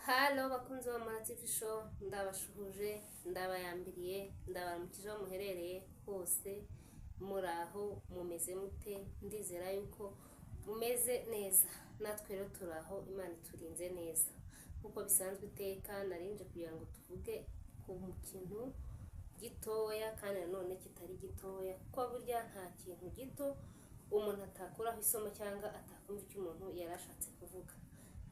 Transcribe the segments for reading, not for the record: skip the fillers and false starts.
Halo bakunzi ba Mara TV show, ndabashuhuje ndabayambiriye ndabaramukije aho muherereye hose, muraho mumeze mute? Ndizera yuko mumeze neza, natwe rero turaho, Imana iturinze neza nkuko bisanzwe iteka. Narinje kugira ngo tuvuge ku kintu gitoya kandi nanone kitari gitoya, kuko burya nta kintu gito umuntu atakuraho isomo cyangwa atakumva icyo umuntu yarashatse kuvuga.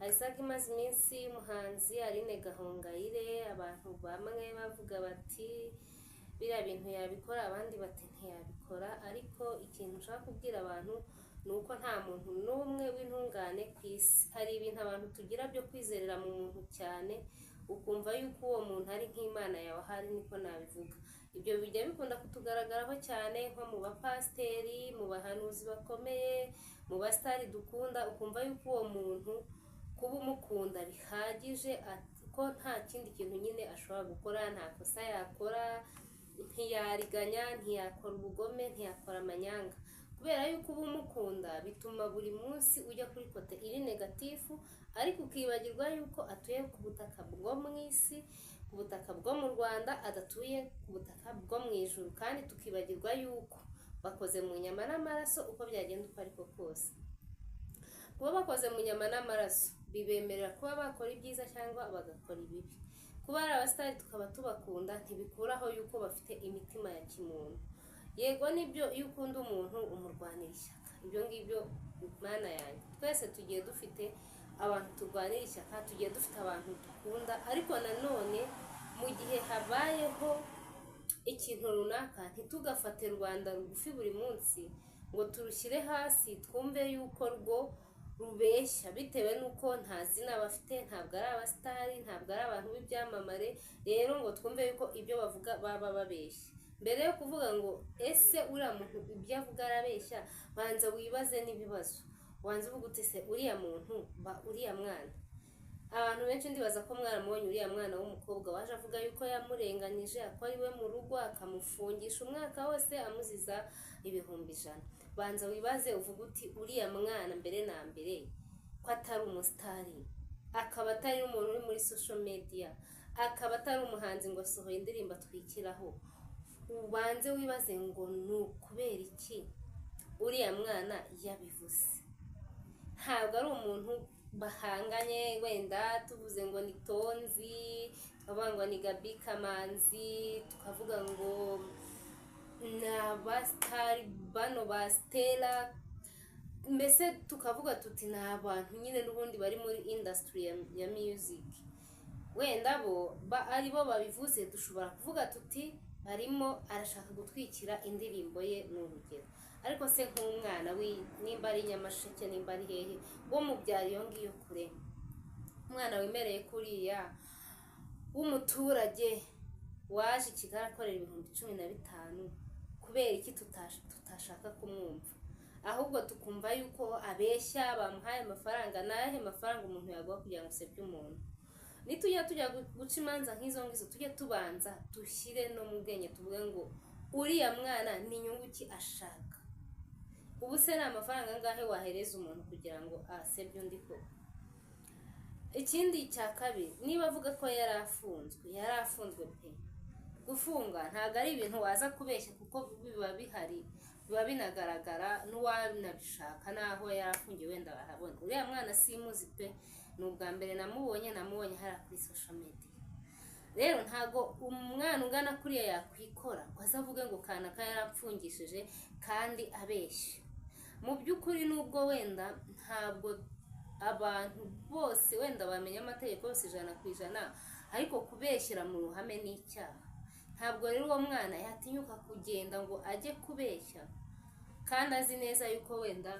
Isaac imaze iminsi y'umuhanzi Aline Gahongayire, abantu bamwe bavuga bati biriya bintu yabikora, abandi bati ntiyabikora. Ariko ikintu nshaka kubwira abantu ni uko nta muntu n'umwe w'intungane ku isi. Hari ibintu abantu tugira byo kwizerera mu muntu cyane, ukumva yuko uwo muntu ari nk'Imana yawe, ahari niko nabivuga. Ibyo bijya bikunda kutugaragaraho cyane nko mu bapasiteri, mu bahanuzi bakomeye, mu basitari dukunda, ukumva yuko uwo muntu kuba umukunda bihagije, ko nta kindi kintu nyine ashobora gukora, nta kosa yakora, ntiyariganya, ntiyakora ubugome, ntiyakora amanyanga. Kubera yuko uba umukunda bituma buri munsi ujya kuri kote iri negatifu, ariko ukibagirwa yuko atuye ku butaka bwo mu isi, ku butaka bwo mu Rwanda, adatuye ku butaka bwo mu ijuru. Kandi tukibagirwa yuko bakoze mu nyama n'amaraso, uko byagenda uko ariko kose. Kuba bakoze mu nyama n'amaraso bibemerera kuba bakora ibyiza cyangwa bagakora ibibi. Kuba ari abasitari tukaba tubakunda ntibikuraho yuko bafite imitima ya kimuntu. Yego nibyo, iyo ukunda umuntu umurwanira ishyaka, ibyo ngibyo Mana yanjye, twese tugiye dufite abantu turwanira ishyaka, tugiye dufite abantu dukunda. Ariko nanone mu gihe habayeho ikintu runaka, ntitugafate Rwanda rugufi buri munsi ngo turushyire hasi, twumve yuko rwo rubeshya bitewe nuko nta zina bafite, ntabwo ari abasitari, ntabwo ari abantu b'ibyamamare. Rero ngo twumve yuko ibyo bavuga baba babeshya. Mbere yo kuvuga ngo ese uriya muntu ibyo avuga arabeshya, banza wibaze n'ibibazo, wanze uvuga uti se uriya muntu uriya mwana. Abantu benshi ndibaza ko mwaramubonye uriya mwana w'umukobwa waje avuga yuko yamurenganyije, ko ari we mu rugo, akamufungisha umwaka wose amuziza 100,000. Banza wibaze uvuga uti uriya mwana mbere na mbere ko atari umusitari, akaba atari umuntu uri muri social media, akaba atari umuhanzi ngo asohoye indirimbo atwikiraho. Ubanze wibaze ngo ni ukubera iki uriya mwana yabivuze. Ntabwo ari umuntu bahanganye, wenda tuvuze ngo ni Tonzi, tukavuga ngo ni Gaby Kamanzi, tukavuga ngo n'abasitari bano ba Stella, mbese tukavuga tuti ni abantu nyine n'ubundi bari muri industry ya music. Wenda bo ari bo babivuze, dushobora kuvuga tuti arimo arashaka gutwikira indirimbo ye, n'urugero. Ariko se nk'umwana nimba ari Nyamasheke, nimba ari hehe, bo mubyara iyo ngiyo kure, umwana wemereye kuriya w'umuturage waje i Kigali akorera 15,000, kubera iki tutashaka kumwumva? Ahubwo tukumva yuko abeshya, bamuhaye amafaranga. Nahe mafaranga umuntu yaguha kugira ngo usebye umuntu? Nitujya guca imanza nk'izo ngizo, tujye tubanza dushyire no mu bwenge, tuvuge ngo uriya mwana ni inyungu ki ashaka. Ubu se ni amafaranga angahe wahereza umuntu kugira ngo asebye undi koko? Ikindi cya kabiri, niba avuga ko yarafunzwe pe. Gufunga ntabwo ari ibintu waza kubeshya, kuko biba bihari, biba binagaragara, n'uwanabishaka naho yarafungiwe wenda bahabona. Uriya mwana simuzi pe, ni ubwa mbere namubonye hariya kuri social media. Rero ntago umwana ungana kuriya yakwikora ngo azavuge ngo kanaka yarapfungishije kandi abeshya. Mu by'ukuri nubwo wenda ntabwo abantu bose wenda bamenya amategeko yose 100%, ariko kubeshyira mu ruhame n'icyaha. Ntabwo rero uwo mwana yatinyuka kugenda ngo ajye kubeshya kandi azi neza yuko wenda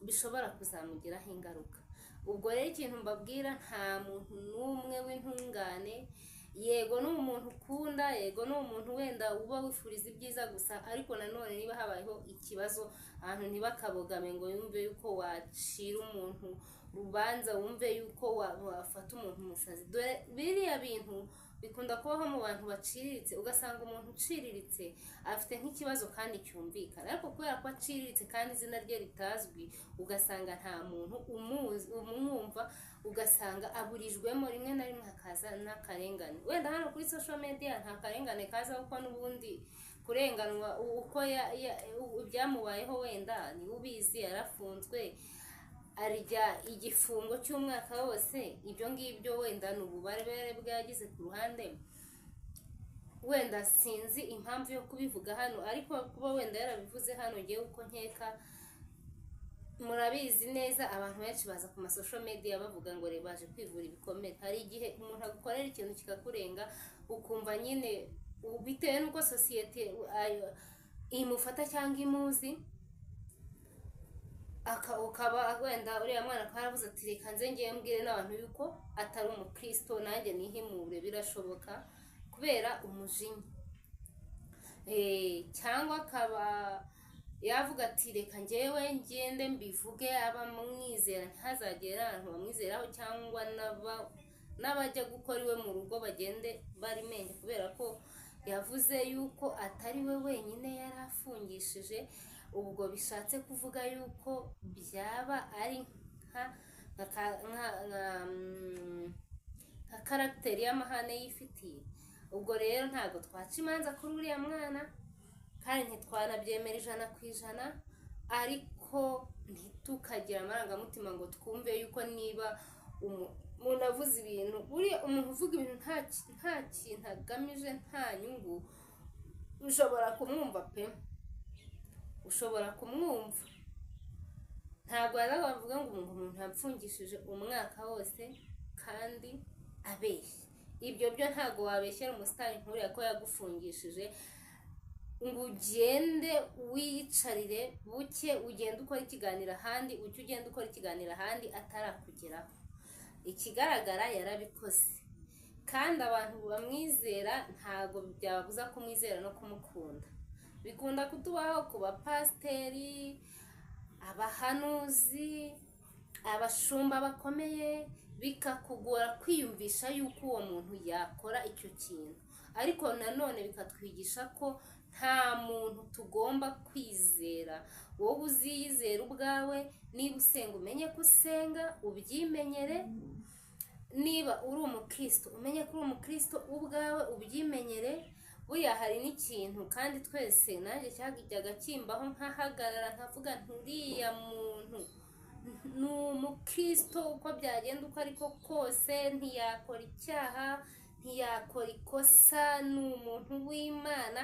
bishobora kuzamugiraho ingaruka. Ubwo rero ikintu mbabwira, nta muntu n'umwe w'intungane. Yego ni umuntu ukunda, yego ni umuntu wenda uba wifuriza ibyiza gusa, ariko nanone niba habayeho ikibazo, abantu ntibakabogame ngo yumve yuko wacira umuntu urubanza, wumve yuko wafata umuntu umusazi. Dore biriya bintu bikunda kubaho mu bantu baciriritse, ugasanga umuntu uciriritse afite nk'ikibazo kandi cyumvikana, ariko kubera ko aciriritse kandi izina rye ritazwi, ugasanga nta muntu umwumva, ugasanga aburijwemo, rimwe na rimwe hakaza n'akarengane. Wenda hano kuri social media nta karengane kaza, kuko n'ubundi kurenganwa uko byamubayeho wenda ni ubizi, yarafunzwe arya igifungo cy'umwaka wose, ibyo ngibyo wenda ni ububabare bwagize ku ruhande, wenda sinzi impamvu yo kubivuga hano, ariko kuba wenda yarabivuze hano ngewe uko nkeka, murabizi neza abantu benshi baza ku social media bavuga ngo baje kwivura ibikomere. Hari igihe umuntu agukorera ikintu kikakurenga, ukumva nyine bitewe n'uko sosiyete imufata cyangwa imuzi, ukaba wenda uriya mwana akaba yaravuze ati reka nze ngiye mbwire n'abantu yuko atari umukristo, nanjye nihimure. Birashoboka kubera umujinya, cyangwa akaba yavuga ati reka ngewe ngende mbivuge, abamwizera ntihazagere abantu bamwizeraho, cyangwa n'abajya gukora iwe mu rugo bagende barimenge, kubera ko yavuze yuko atari we wenyine yari afungishije. Ubwo bishatse kuvuga yuko byaba ari nka karagiteri y'amahane yifitiye. Ubwo rero ntabwo twaca imanza kuri uriya mwana, kandi ntitwanabyemera 100%, ariko ntitukagira amarangamutima ngo twumve yuko niba umuntu avuze ibintu, buriya umuntu uvuga ibintu nta kintu agamije, nta nyungu, ushobora kumwumva pe, ushobora kumwumva. Ntabwo bavuga ngo umuntu yapfungishije umwaka wose kandi abeshya. Ibyo byo ntabwo wabeshyera umusitari nk'uriya ko yagufungishije ngo ugende wiyicarire buke ugende ukora ikiganiro ahandi, ucyo ugenda ukora ikiganiro ahandi atarakugeraho. Ikigaragara yarabikoze, kandi abantu bamwizera ntabwo byababuza kumwizera no kumukunda. Bikunda kutubaho ku bapasiteri, abahanuzi, abashumba bakomeye, bikakugora kwiyumvisha yuko uwo muntu yakora icyo kintu, ariko nanone bikatwigisha ko nta muntu tugomba kwizera. Wowe uziyizera ubwawe, niba usenga umenye ko usenga, ubyimenyere. Niba uri umukristo umenye ko uri umukristo ubwawe, ubyimenyere. Buya hari n'ikintu kandi twese nanjye cyagijyaga kimbaho, nkahagarara nkavuga nturiya muntu ni umukristo, uko byagenda uko ariko kose ntiyakora icyaha, ntiyakora ikosa, ni umuntu w'Imana.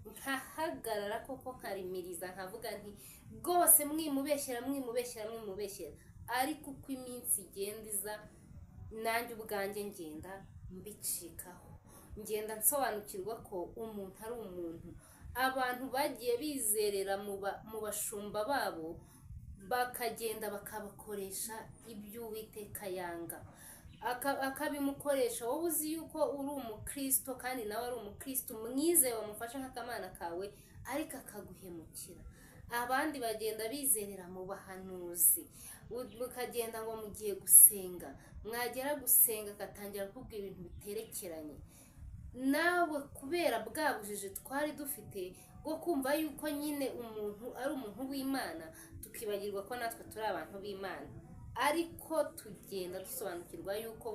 Nkahagarara koko nkarimiriza nkavuga nti rwose mwimubeshyera, ariko uko iminsi igenda iza, nanjye ubwanjye ngenda mbicikaho, ngenda nsobanukirwa ko umuntu ari umuntu. Abantu bagiye bizerera mu bashumba babo, bakagenda bakabakoresha ibyo Uwiteka yanga, akabimukoresha. Wowe uzi yuko uri umukristo kandi nawe ari umukristo, mwizeye wamufasha nk'akamana kawe, ariko akaguhemukira. Abandi bagenda bizerera mu bahanuzi, mukagenda ngo mugiye gusenga, mwagera gusenga akatangira kukubwira ibintu biterekeranye. Nawe kubera bwabujije twari dufite bwo kumva yuko nyine umuntu ari umuntu w'Imana, tukibagirwa ko natwe turi abantu b'Imana. Ariko tugenda dusobanukirwa yuko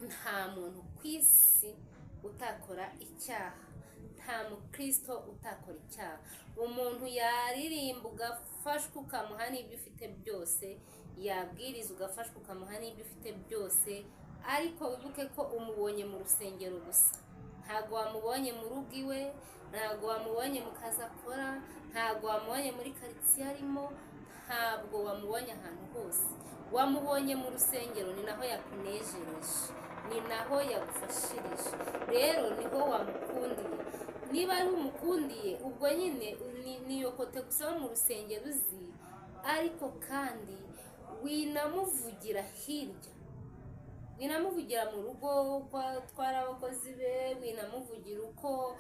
nta muntu ku isi utakora icyaha, nta mukristo utakora icyaha. Umuntu yaririmba ugafashwa ukamuha n'ibyo ufite byose, yabwiriza ugafashwa ukamuha n'ibyo ufite byose, ariko wibuke ko umubonye mu rusengero gusa. Ntabwo wamubonye mu rugo iwe, ntabwo wamubonye mu kazi akora, ntabwo wamubonye muri karitsiye arimo, ntabwo wamubonye ahantu hose. Wamubonye mu rusengero, ni naho yakunejereje, ni naho yagufashirije. Rero niho wamukundiye. Niba ari umukundiye, ubwo nyine niyo kote gusa mu rusengero uzi, ariko kandi winamuvugira hirya, winamuvugira mu rugo uko atwara abakozi be, winamuvugira uko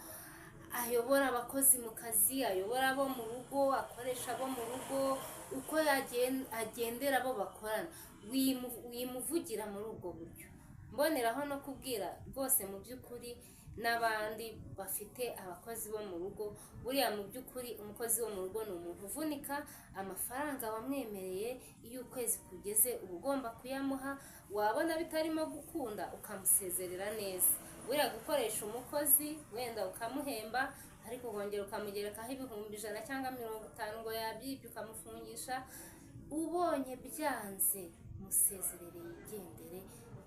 ayobora abakozi mu kazi, ayobora abo mu rugo, akoresha abo mu rugo, uko agendera abo bakorana, wimuvugira muri ubwo buryo. mboneraho no kubwira rwose mu by'ukuri n'abandi bafite abakozi bo mu rugo, buriya mu by'ukuri umukozi wo mu rugo ni umuntu uvunika, amafaranga wamwemereye iyo ukwezi kugeze uba ugomba kuyamuha, wabona bitarimo gukunda ukamusezerera neza. Buriya gukoresha umukozi wenda ukamuhemba ariko ukongera ukamugerekaho ibihumbi 100 cyangwa 50 ngo yabyibye ukamufungisha, ubonye byanze musezerere yigendere,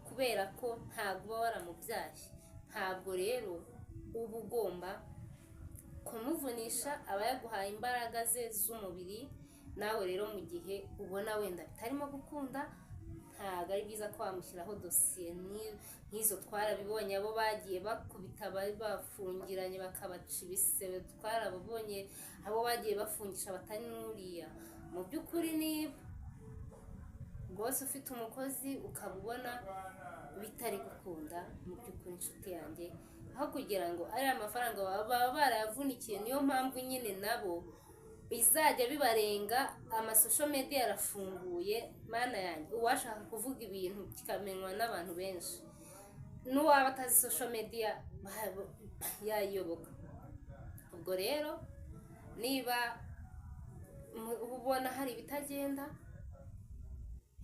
kubera ko ntabwo uba waramubyaye. Ntabwo rero uba ugomba kumuvunisha, aba yaguhaye imbaraga ze z'umubiri. Nawe rero mu gihe ubona wenda bitarimo gukunda, ntabwo ari byiza ko wamushyiraho dosiye nk'izo twarabibonye, abo bagiye bakubita bafungiranye bakabaca ibisebe, twarababonye abo bagiye bafungisha batari n'uriya. Mu by'ukuri niba rwose ufite umukozi ukaba ubona bitari gukunda, mu by'ukuri inshuti yanjye, aho kugira ngo ariya mafaranga baba barayavunikiye, niyo mpamvu nyine nabo bizajya bibarenga. Amasosho media yarafunguye, mana yanjye, uwashaka kuvuga ibintu kikamenywa n'abantu benshi, n'uwaba atazi social media yayiyoboka. Ubwo rero niba ubona hari ibitagenda,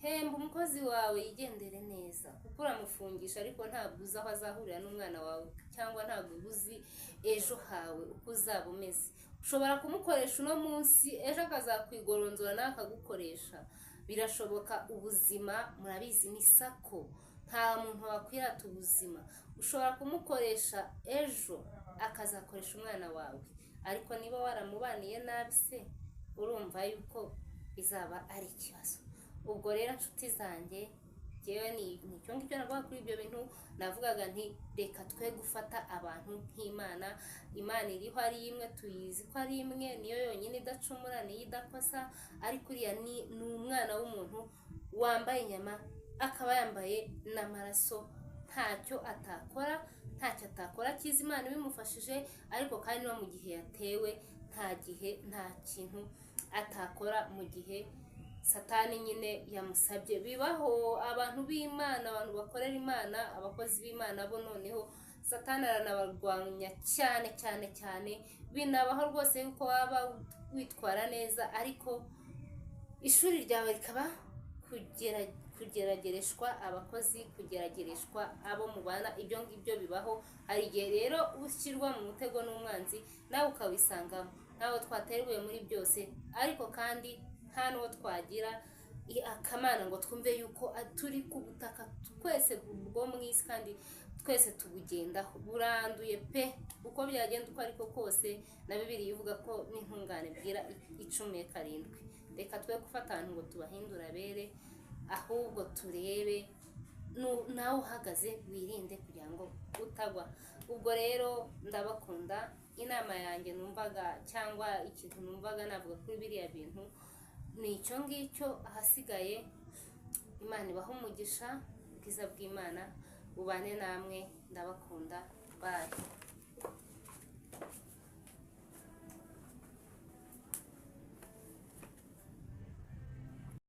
hemba umukozi wawe yigendere neza, kuko uramufungisha ariko ntabwo uzi aho azahurira n'umwana wawe, cyangwa ntabwo uzi ejo hawe uko uzaba umeze. Ushobora kumukoresha uno munsi, ejo akazakwigoronzora nawe akagukoresha. Birashoboka. Ubuzima murabizi ni sako, nta muntu wakwirata ubuzima. Ushobora kumukoresha ejo akazakoresha umwana wawe, ariko niba waramubaniye nabi se, urumva yuko bizaba ari ikibazo. Ubwo rero inshuti zanjye, jewe ni icyo ngicyo navuga kuri ibyo bintu. Navugaga nti reka twe gufata abantu nk'Imana. Imana iriho ari imwe, tuyizi ko ari imwe, niyo yonyine idacumura, niyo idakosa. Ariko uriya ni umwana w'umuntu wambaye inyama, akaba yambaye n'amaraso. Ntacyo atakora cyiza Imana ibimufashije, ariko kandi no mu gihe yatewe nta kintu atakora mu gihe Satani nyine yamusabye. Bibaho abantu b'Imana, abantu bakorera Imana, abakozi b'Imana bo noneho Satani aranabarwanya cyane cyane cyane. Binabaho rwose yuko waba witwara neza, ariko ishuri ryawe rikaba kugeragereshwa abakozi, kugeragereshwa abo mubana. Ibyo ngibyo bibaho. Hari igihe rero ushyirwa mu mutego n'umwanzi, nawe ukawisangamo. Ntawe twaterwa muri byose, ariko kandi nta n'uwo twagira akamana ngo twumve yuko turi ku butaka twese bwo mu isi, kandi twese tubugendaho. Buranduye pe, uko byagenda uko ariko kose. Na Bibiliya ivuga ko n'intungane bwira 17. Reka twe gufata abantu ngo tubahindura abere, ahubwo turebe nawe uhagaze, wirinde kugira ngo utagwa. Ubwo rero ndabakunda. Inama yanjye numvaga, cyangwa ikintu numvaga navuga kuri biriya bintu ni icyo ngicyo. Ahasigaye Imana ibaha umugisha, ubwiza bw'Imana bubane namwe. Ndabakunda. Bye.